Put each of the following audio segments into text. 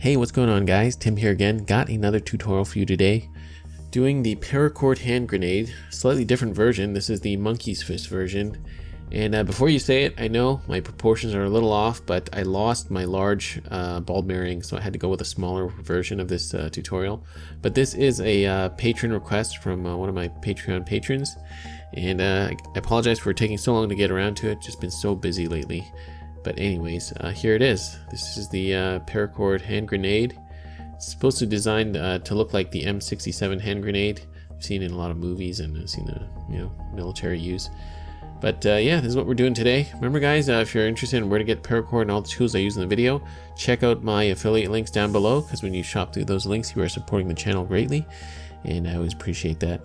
Hey, what's going on guys? Tim here again. Got another tutorial for you today. Doing the Paracord hand grenade, slightly different version. This is the monkey's fist version. And before you say it, I know my proportions are a little off, but I lost my large ball bearing, so I had to go with a smaller version of this tutorial. But this is a patron request from one of my Patreon patrons. And I apologize for taking so long to get around to it, just been so busy lately. But anyways, here it is. This is the Paracord hand grenade. It's supposed to be designed to look like the M67 hand grenade. I've seen it in a lot of movies and I've seen the military use. But yeah, this is what we're doing today. Remember guys, if you're interested in where to get Paracord and all the tools I use in the video, check out my affiliate links down below, because when you shop through those links, you are supporting the channel greatly, and I always appreciate that.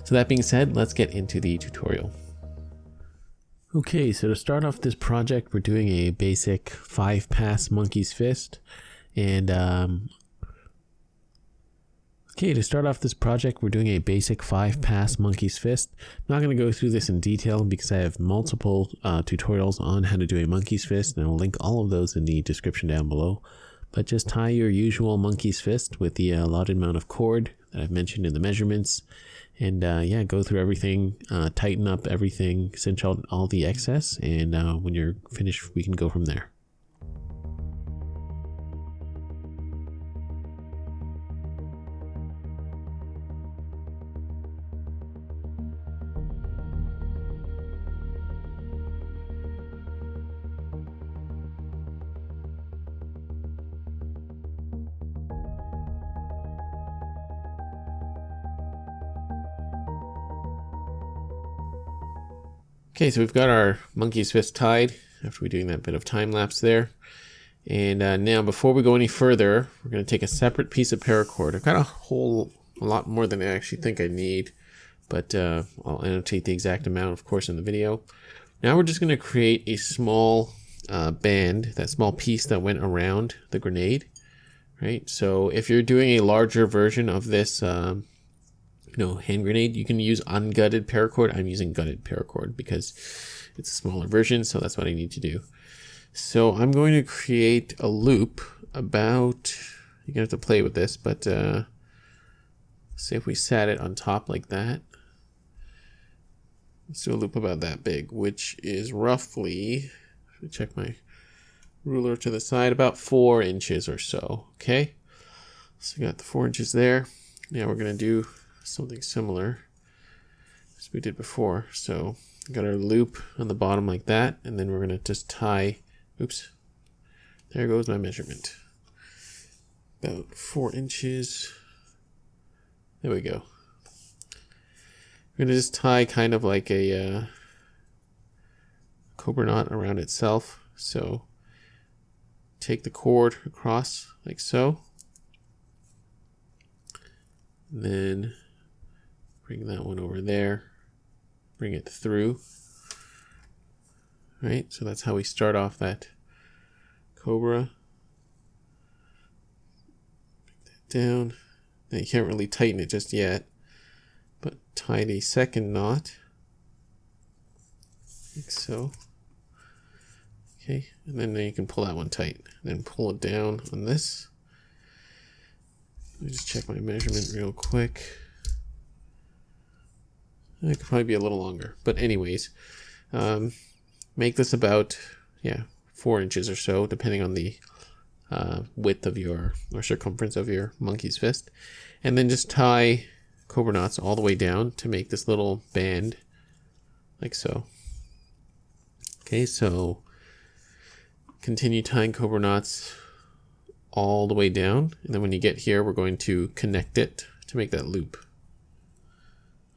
So that being said, let's get into the tutorial. Okay, so to start off this project, we're doing a basic 5-pass monkey's fist. And okay, to start off this project, we're doing a basic 5-pass monkey's fist. I'm not going to go through this in detail because I have multiple tutorials on how to do a monkey's fist, and I'll link all of those in the description down below. But just tie your usual monkey's fist with the allotted amount of cord that I've mentioned in the measurements. And yeah, go through everything, tighten up everything, cinch out all the excess, and when you're finished, we can go from there. Okay, so we've got our monkey's fist tied after we're doing that bit of time lapse there. And now before we go any further, we're going to take a separate piece of paracord. I've got a lot more than I actually think I need, but I'll annotate the exact amount, of course, in the video. Now we're just going to create a small band, that small piece that went around the grenade, right? So if you're doing a larger version of this hand grenade, you can use ungutted paracord. I'm using gutted paracord because it's a smaller version, so that's what I need to do. So I'm going to create a loop about, you're gonna have to play with this, but say if we sat it on top like that, let's do a loop about that big, which is roughly, let me check my ruler to the side, about 4 inches or so. Okay, so we got the 4 inches there. Now we're gonna do something similar as we did before. So we got our loop on the bottom like that, and then we're going to just tie, oops, there goes my measurement, about 4 inches. There we go. We're going to just tie kind of like a cobra knot around itself. So take the cord across like so, and then bring that one over there, bring it through, right? So that's how we start off that cobra. Bring that down. Now you can't really tighten it just yet, but tie a second knot, like so. Okay, and then you can pull that one tight, and then pull it down on this. Let me just check my measurement real quick. It could probably be a little longer, but anyways, make this about 4 inches or so, depending on the width of your, or circumference of your monkey's fist, and then just tie cobra knots all the way down to make this little band, like so. Okay, so continue tying cobra knots all the way down, and then when you get here, we're going to connect it to make that loop.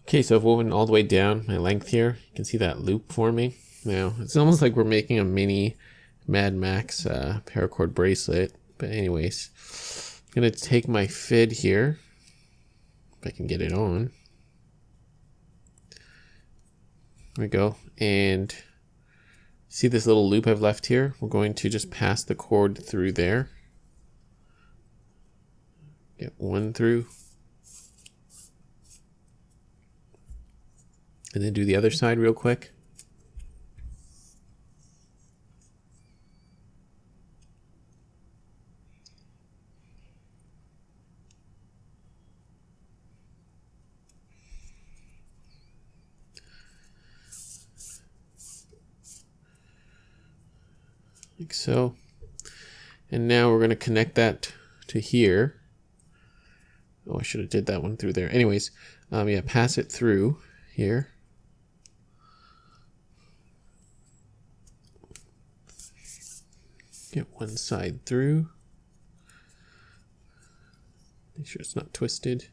Okay, so I've woven all the way down my length here. You can see that loop forming. Now, it's almost like we're making a mini Mad Max paracord bracelet. But anyways, I'm going to take my fid here, if I can get it on. There we go. And see this little loop I've left here? We're going to just pass the cord through there. Get one through. And then do the other side real quick. like so. And now we're going to connect that to here. Oh, I should have did that one through there. Anyways, yeah, pass it through here. Get one side through. Make sure it's not twisted.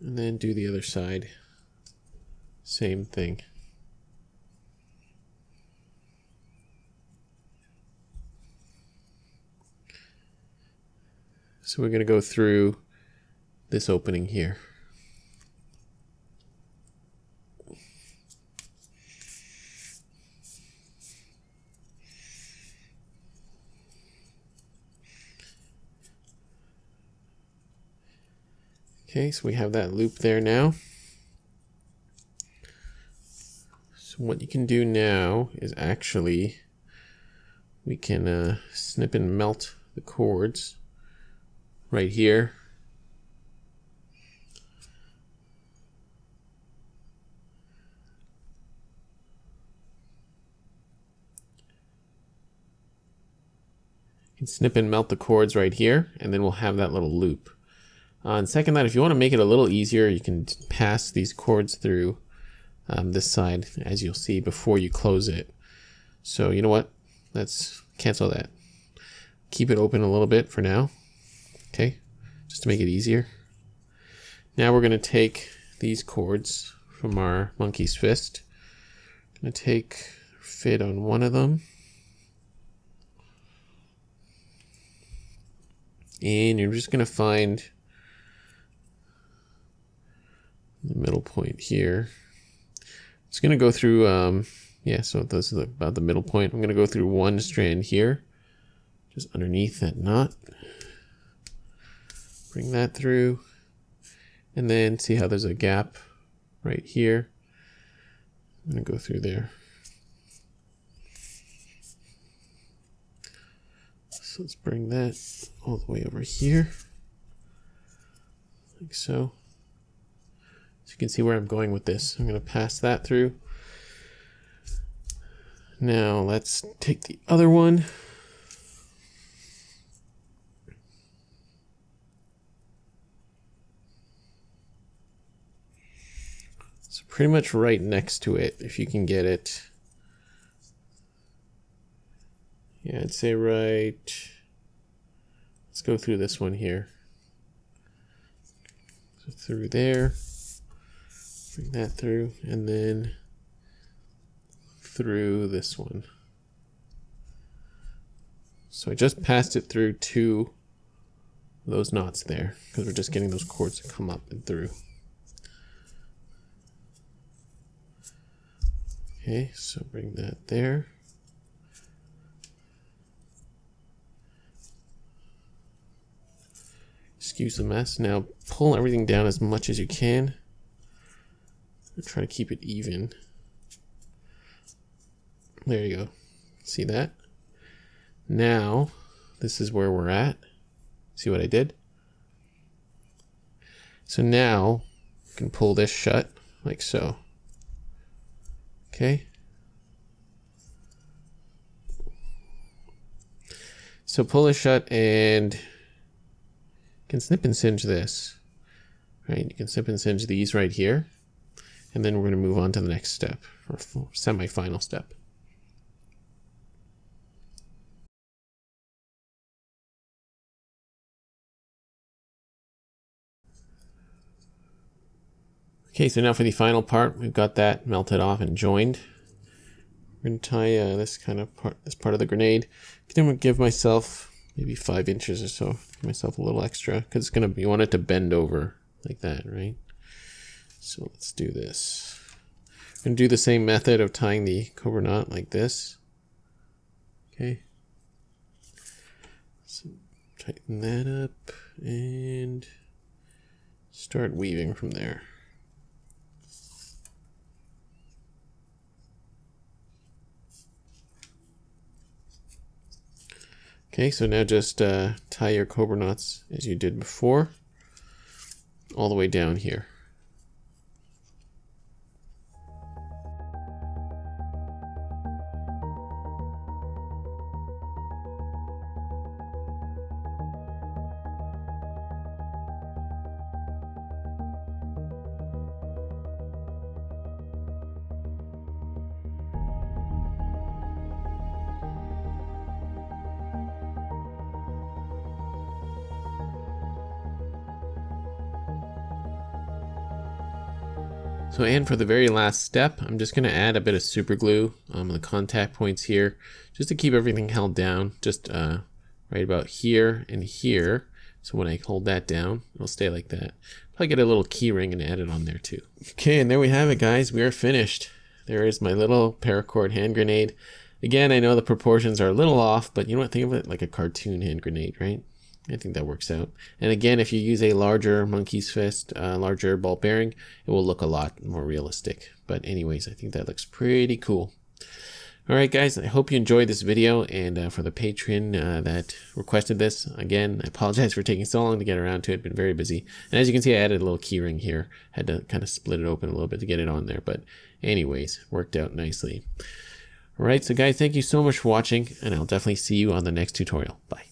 And then do the other side. Same thing. So we're going to go through this opening here. Okay, so we have that loop there now. So what you can do now is actually we can snip and melt the cords right here. You can snip and melt the cords right here, and then we'll have that little loop. On second thought, if you want to make it a little easier, you can pass these cords through this side, as you'll see, before you close it. So you know what? Let's cancel that. Keep it open a little bit for now. Okay, just to make it easier. Now we're going to take these cords from our monkey's fist. I'm going to take fit on one of them. And you're just going to find the middle point here. It's going to go through, yeah, so this is about the middle point. I'm going to go through one strand here, just underneath that knot. Bring that through, and then see how there's a gap right here. I'm going to go through there. So let's bring that all the way over here, like so. So you can see where I'm going with this. I'm going to pass that through. Now let's take the other one. So pretty much right next to it, if you can get it. Yeah, I'd say right. Let's go through this one here. So through there. Bring that through, and then through this one. So I just passed it through two of those knots there, because we're just getting those cords to come up and through. Okay, so bring that there. Excuse the mess. Now pull everything down as much as you can. Try to keep it even. There you go. See that? Now, this is where we're at. See what I did? So now, you can pull this shut, like so. Okay? So pull it shut, and you can snip and singe this. Right? You can snip and singe these right here. And then we're going to move on to the next step, or semi-final step. Okay, so now for the final part, we've got that melted off and joined. We're going to tie this part of the grenade. I'm going to give myself maybe 5 inches or so. Give myself a little extra, because it's going to, you want it to bend over like that, right? So let's do this. I'm going to do the same method of tying the cobra knot like this. Okay. So tighten that up and start weaving from there. Okay, so now just tie your cobra knots as you did before, all the way down here. So, and for the very last step, I'm just going to add a bit of super glue on the contact points here, just to keep everything held down, just right about here and here. So when I hold that down, it'll stay like that. Probably get a little key ring and add it on there too. Okay, and there we have it, guys. We are finished. There is my little paracord hand grenade. Again, I know the proportions are a little off, but you know what? Think of it like a cartoon hand grenade, right? I think that works out. And again, if you use a larger monkey's fist, larger ball bearing, it will look a lot more realistic. But anyways, I think that looks pretty cool. All right, guys, I hope you enjoyed this video. And for the patron that requested this, again, I apologize for taking so long to get around to it. Been very busy. And as you can see, I added a little key ring here. Had to kind of split it open a little bit to get it on there. But anyways, worked out nicely. All right, so guys, thank you so much for watching, and I'll definitely see you on the next tutorial. Bye.